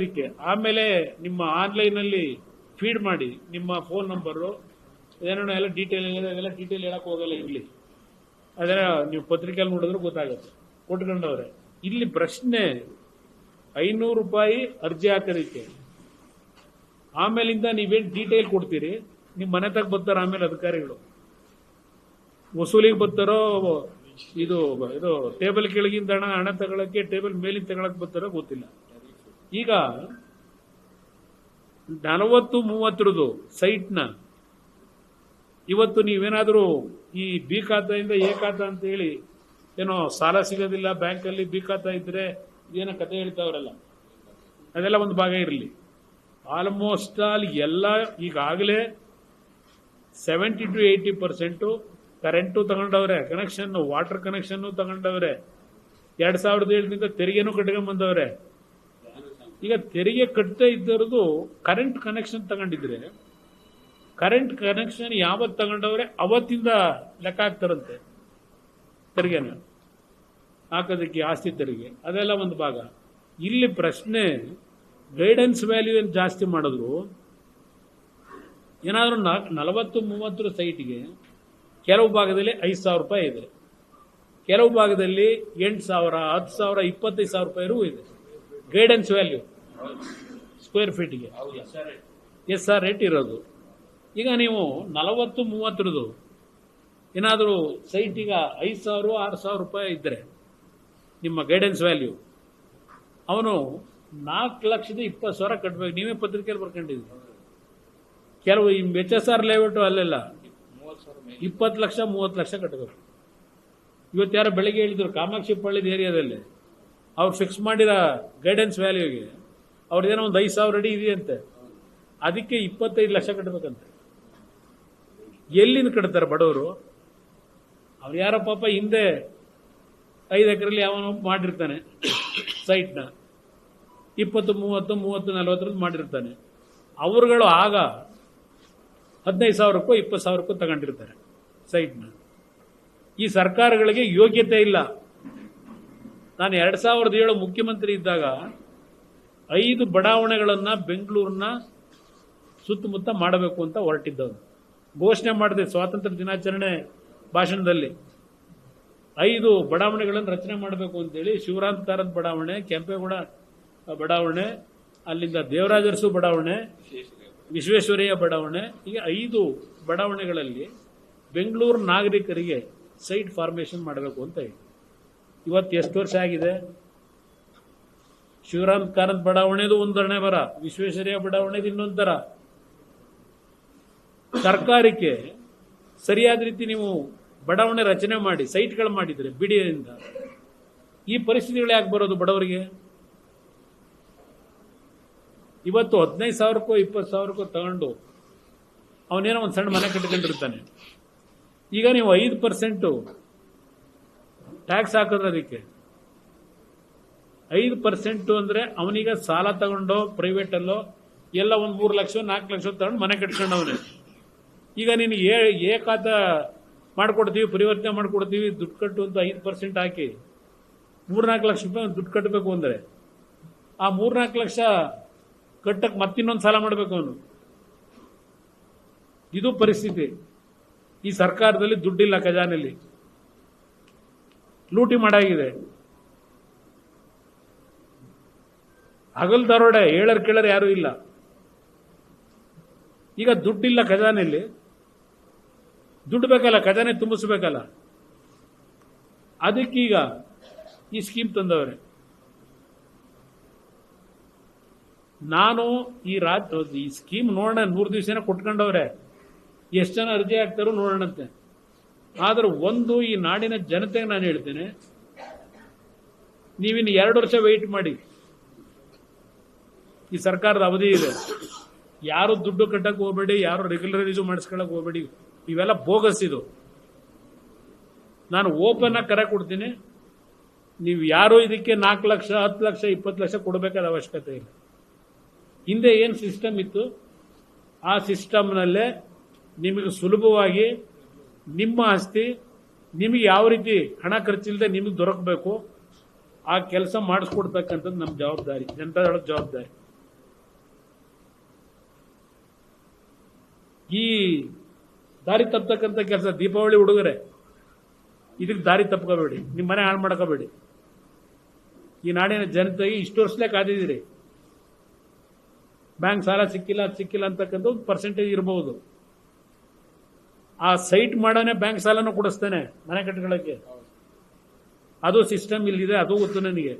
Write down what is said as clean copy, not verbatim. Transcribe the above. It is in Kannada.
ಹಾಕೋದಕ್ಕೆ, ಆಮೇಲೆ ನಿಮ್ಮ ಆನ್ಲೈನಲ್ಲಿ ಫೀಡ್ ಮಾಡಿ ನಿಮ್ಮ ಫೋನ್ ನಂಬರು ಏನೇನೋ ಎಲ್ಲ ಡೀಟೇಲ್ ಹೇಳಕ್ ಹೋಗಲ್ಲ ಇಲ್ಲಿ. ಅದನ್ನ ನೀವು ಪತ್ರಿಕೆಯಲ್ಲಿ ನೋಡಿದ್ರೆ ಗೊತ್ತಾಗುತ್ತೆ. ಕೊಟ್ಕೊಂಡವ್ರೆ. ಇಲ್ಲಿ ಪ್ರಶ್ನೆ 500 ರೂಪಾಯಿ ಅರ್ಜಿ ಹಾಕೋದಕ್ಕೆ, ಆಮೇಲಿಂದ ನೀವೇನು ಡೀಟೇಲ್ ಕೊಡ್ತೀರಿ, ನಿಮ್ಮ ಮನೆ ತಗ ಬರ್ತಾರ ಆಮೇಲೆ ಅಧಿಕಾರಿಗಳು ವಸೂಲಿಗೆ ಬರ್ತಾರೋ, ಇದು ಟೇಬಲ್ ಕೆಳಗಿಂದ ಹಣ ತಗೊಳಕ್ಕೆ ಟೇಬಲ್ ಮೇಲಿಂದ ತಗೊಳಕ್ ಬರ್ತಾರೋ ಗೊತ್ತಿಲ್ಲ. ಈಗ 40-30 ಸೈಟ್ನ ಇವತ್ತು ನೀವೇನಾದರೂ ಈ ಬಿ ಖಾತೆಯಿಂದ ಎ ಖಾತಾ ಅಂತ ಹೇಳಿ ಏನೋ ಸಾಲ ಸಿಗೋದಿಲ್ಲ ಬ್ಯಾಂಕಲ್ಲಿ, ಬಿ ಖಾತಾ ಇದ್ರೆ ಏನೋ ಕತೆ ಹೇಳ್ತಾವ್ರಲ್ಲ, ಅದೆಲ್ಲ ಒಂದು ಭಾಗ ಇರಲಿ. ಆಲ್ಮೋಸ್ಟ್ ಆಲ್ ಎಲ್ಲ ಈಗಾಗಲೇ 70-80% ಕರೆಂಟು ತಗೊಂಡವ್ರೆ, ಕನೆಕ್ಷನ್ ವಾಟರ್ ಕನೆಕ್ಷನ್ ತಗೊಂಡವ್ರೆ, 2007ದಿಂದ ತೆರಿಗೆನೂ ಕಟ್ಕೊಂಡ್ ಬಂದವ್ರೆ. ಈಗ ತೆರಿಗೆ ಕಟ್ಟದೇ ಇದ್ದರದು ಕರೆಂಟ್ ಕನೆಕ್ಷನ್ ತಗೊಂಡಿದ್ರೆ, ಕರೆಂಟ್ ಕನೆಕ್ಷನ್ ಯಾವತ್ತು ತಗೊಂಡವ್ರೆ ಅವತ್ತಿಂದ ಲೆಕ್ಕ ಹಾಕ್ತಾರಂತೆ ತೆರಿಗೆನ ಹಾಕೋದಕ್ಕೆ, ಆಸ್ತಿ ತೆರಿಗೆ. ಅದೆಲ್ಲ ಒಂದು ಭಾಗ. ಇಲ್ಲಿ ಪ್ರಶ್ನೆ ಗೈಡೆನ್ಸ್ ವ್ಯಾಲ್ಯೂ ಏನು ಜಾಸ್ತಿ ಮಾಡಿದ್ರು, ಏನಾದರೂ 40-30 ಸೈಟ್ಗೆ ಕೆಲವು ಭಾಗದಲ್ಲಿ 5,000 ರೂಪಾಯಿ ಇದೆ, ಕೆಲವು ಭಾಗದಲ್ಲಿ 8,000, 10,000, 25,000 ರೂಪಾಯಿಗೂ ಇದೆ ಗೈಡೆನ್ಸ್ ವ್ಯಾಲ್ಯೂ ಸ್ಕ್ವೇರ್ ಫೀಟ್ಗೆ. SR ರೇಟ್ ಇರೋದು. ಈಗ ನೀವು 40-30 ಏನಾದರೂ ಸೈಟ್ ಈಗ 5,000, 6,000 ರೂಪಾಯಿ ಇದ್ದರೆ ನಿಮ್ಮ ಗೈಡೆನ್ಸ್ ವ್ಯಾಲ್ಯೂ, ಅವನು 4,20,000 ಕಟ್ಟಬೇಕು. ನೀವೇ ಪತ್ರಿಕೆಯಲ್ಲಿ ಬರ್ಕೊಂಡಿದ್ದೀವಿ. ಕೆಲವು ಈ HSR ಲೇಔಟ್ ಅಲ್ಲೆಲ್ಲ 20 ಲಕ್ಷ 30 ಲಕ್ಷ ಕಟ್ಟಬೇಕು. ಇವತ್ತು ಯಾರೋ ಬೆಳಗ್ಗೆ ಹೇಳಿದ್ರು ಕಾಮಾಕ್ಷಿ ಪಳ್ಳಿದ ಏರಿಯಾದಲ್ಲಿ ಅವ್ರು ಫಿಕ್ಸ್ ಮಾಡಿರೋ ಗೈಡೆನ್ಸ್ ವ್ಯಾಲ್ಯೂಗೆ ಅವ್ರದ್ದೇನೋ ಒಂದು 5,000 ಅಡಿ ಇದೆಯಂತೆ, ಅದಕ್ಕೆ 25 ಲಕ್ಷ ಕಟ್ಟಬೇಕಂತೆ. ಎಲ್ಲಿಂದ ಕಟ್ತಾರೆ ಬಡವರು? ಅವ್ರು ಯಾರೋ ಪಾಪ ಹಿಂದೆ 5 ಎಕರೆಯಲ್ಲಿ ಯಾವನೋ ಮಾಡಿರ್ತಾನೆ ಸೈಟ್ನ, 20-30, 30-40 ಮಾಡಿರ್ತಾನೆ. ಅವರುಗಳು ಆಗ 15,000ಕ್ಕೂ 20,000ಕ್ಕೂ ತಗೊಂಡಿರ್ತಾರೆ ಸೈಟ್ನ. ಈ ಸರ್ಕಾರಗಳಿಗೆ ಯೋಗ್ಯತೆ ಇಲ್ಲ. ನಾನು 2007 ಮುಖ್ಯಮಂತ್ರಿ ಇದ್ದಾಗ 5 ಬಡಾವಣೆಗಳನ್ನ ಬೆಂಗಳೂರಿನ ಸುತ್ತಮುತ್ತ ಮಾಡಬೇಕು ಅಂತ ಹೊರಟಿದ್ದವರು. ಘೋಷಣೆ ಮಾಡಿದೆ ಸ್ವಾತಂತ್ರ್ಯ ದಿನಾಚರಣೆ ಭಾಷಣದಲ್ಲಿ. 5 ಬಡಾವಣೆಗಳನ್ನು ರಚನೆ ಮಾಡಬೇಕು ಅಂತೇಳಿ, ಶಿವರಾಮ್ ಕಾರಂತ್ ಬಡಾವಣೆ, ಕೆಂಪೇಗೌಡ ಬಡಾವಣೆ, ಅಲ್ಲಿಂದ ದೇವರಾಜರಸು ಬಡಾವಣೆ, ವಿಶ್ವೇಶ್ವರಯ್ಯ ಬಡಾವಣೆ, ಹೀಗೆ 5 ಬಡಾವಣೆಗಳಲ್ಲಿ ಬೆಂಗಳೂರು ನಾಗರಿಕರಿಗೆ ಸೈಟ್ ಫಾರ್ಮೇಷನ್ ಮಾಡಬೇಕು ಅಂತ ಹೇಳಿ. ಇವತ್ತು ಎಷ್ಟು ವರ್ಷ ಆಗಿದೆ? ಶಿವರಾಮ್ ಕಾರಂತ್ ಬಡಾವಣೆದು ಒಂದರಣೆ ಬರ, ವಿಶ್ವೇಶ್ವರಯ್ಯ ಬಡಾವಣೆದು ಇನ್ನೊಂದರ. ಸರ್ಕಾರಕ್ಕೆ ಸರಿಯಾದ ರೀತಿ ನೀವು ಬಡಾವಣೆ ರಚನೆ ಮಾಡಿ ಸೈಟ್ಗಳು ಮಾಡಿದ್ರೆ ಬಿಡಿಯಿಂದ ಈ ಪರಿಸ್ಥಿತಿಗಳು ಯಾಕೆ ಬರೋದು ಬಡವರಿಗೆ? ಇವತ್ತು 15,000ಕ್ಕೋ 20,000ಕ್ಕೋ ತಗೊಂಡು ಅವನೇನೋ ಒಂದು ಸಣ್ಣ ಮನೆ ಕಟ್ಕೊಂಡಿರ್ತಾನೆ. ಈಗ ನೀವು 5% ಟ್ಯಾಕ್ಸ್ ಹಾಕಿದ್ರೆ ಅದಕ್ಕೆ 5% ಅಂದ್ರೆ ಅವನೀಗ ಸಾಲ ತಗೊಂಡೋ ಪ್ರೈವೇಟ್ ಅಲ್ಲೋ ಎಲ್ಲ ಒಂದು 3 ಲಕ್ಷ 4 ಲಕ್ಷ ತಗೊಂಡು ಮನೆ ಕಟ್ಕೊಂಡವನೇ. ಈಗ ನೀನು ಏ ಖಾತಾ ಮಾಡ್ಕೊಡ್ತೀವಿ, ಪರಿವರ್ತನೆ ಮಾಡ್ಕೊಡ್ತೀವಿ, ದುಡ್ಡು ಕಟ್ಟು ಅಂತ 5% ಹಾಕಿ 3-4 ಲಕ್ಷ ರೂಪಾಯಿ ದುಡ್ಡು ಕಟ್ಟಬೇಕು ಅಂದ್ರೆ ಆ 3-4 ಲಕ್ಷ ಕಟ್ಟಕ್ಕೆ ಮತ್ತಿನ್ನೊಂದು ಸಾಲ ಮಾಡಬೇಕು ಅವನು. ಇದು ಪರಿಸ್ಥಿತಿ. ಈ ಸರ್ಕಾರದಲ್ಲಿ ದುಡ್ಡಿಲ್ಲ, ಖಜಾನೆಯಲ್ಲಿ ಲೂಟಿ ಮಾಡಾಗಿದೆ. ಹಗಲ್ ದರೋಡೆ, ಹೇಳರ್ ಕೇಳರ್ ಯಾರೂ ಇಲ್ಲ. ಈಗ ದುಡ್ಡಿಲ್ಲ ಖಜಾನೆಯಲ್ಲಿ, ದುಡ್ಡು ಬೇಕಲ್ಲ, ಖಜಾನೆ ತುಂಬಿಸ್ಬೇಕಲ್ಲ. ಅದಕ್ಕೀಗ ಈ ಸ್ಕೀಮ್ ತಂದವ್ರೆ. ನಾನು ಈ ಸ್ಕೀಮ್ ನೋಡೋಣ, 100 ದಿವಸ ಕೊಟ್ಕೊಂಡವ್ರೆ, ಎಷ್ಟು ಜನ ಅರ್ಜಿ ಹಾಕ್ತಾರೋ ನೋಡೋಣಂತೆ. ಆದ್ರೆ ಒಂದು ಈ ನಾಡಿನ ಜನತೆಗೆ ನಾನು ಹೇಳ್ತೇನೆ, ನೀವಿನ್ನು 2 ವರ್ಷ ವೆಯ್ಟ್ ಮಾಡಿ. ಈ ಸರ್ಕಾರದ ಅವಧಿ ಇದೆ. ಯಾರು ದುಡ್ಡು ಕಟ್ಟಕ್ಕೆ ಹೋಗಬೇಡಿ, ಯಾರು ರೆಗ್ಯುಲರೈಸ್ ಮಾಡಿಸ್ಕೊಳಕ್ ಹೋಗಬೇಡಿ. ಇವೆಲ್ಲ ಬೋಗಸ್. ಇದು ನಾನು ಓಪನ್ ಆಗಿ ಕರೆ ಕೊಡ್ತೀನಿ. ನೀವು ಯಾರು ಇದಕ್ಕೆ 4 ಲಕ್ಷ 10 ಲಕ್ಷ 20 ಲಕ್ಷ ಕೊಡಬೇಕಾದ ಅವಶ್ಯಕತೆ ಇಲ್ಲ. ಹಿಂದೆ ಏನು ಸಿಸ್ಟಮ್ ಇತ್ತು ಆ ಸಿಸ್ಟಮ್ನಲ್ಲೇ ನಿಮಗೆ ಸುಲಭವಾಗಿ ನಿಮ್ಮ ಆಸ್ತಿ ನಿಮಗೆ ಯಾವ ರೀತಿ ಹಣ ಖರ್ಚಿಲ್ಲದೆ ನಿಮಗೆ ದೊರಕಬೇಕು ಆ ಕೆಲಸ ಮಾಡಿಸ್ಕೊಡ್ತಕ್ಕಂಥದ್ದು ನಮ್ಮ ಜವಾಬ್ದಾರಿ, ಜನತಾದಳದ ಜವಾಬ್ದಾರಿ. ಈ ದಾರಿ ತಪ್ಪತಕ್ಕಂಥ ಕೆಲಸ ದೀಪಾವಳಿ ಹುಡುಗರೆ ಇದಕ್ಕೆ ದಾರಿ ತಪ್ಕೋಬೇಡಿ, ನಿಮ್ಮ ಮನೆ ಹಾಳು ಮಾಡ್ಕೋಬೇಡಿ. ಈ ನಾಡಿನ ಜನತೆಗೆ ಇಷ್ಟು ವರ್ಷಲೇ ಕಾದಿದ್ದೀರಿ. ಬ್ಯಾಂಕ್ ಸಾಲ ಸಿಕ್ಕಿಲ್ಲ ಅದು ಸಿಕ್ಕಿಲ್ಲ ಅಂತಕ್ಕಂಥ ಒಂದು ಪರ್ಸೆಂಟೇಜ್ ಇರಬಹುದು. ಆ ಸೈಟ್ ಮಾಡೋನೆ ಬ್ಯಾಂಕ್ ಸಾಲನೂ ಕೊಡಿಸ್ತಾನೆ ಮನೆ ಕಟ್ಕೊಳ್ಳೋಕ್ಕೆ. ಅದು ಸಿಸ್ಟಮ್ ಇಲ್ಲಿದೆ, ಅದು ಗೊತ್ತು ನನಗೆ.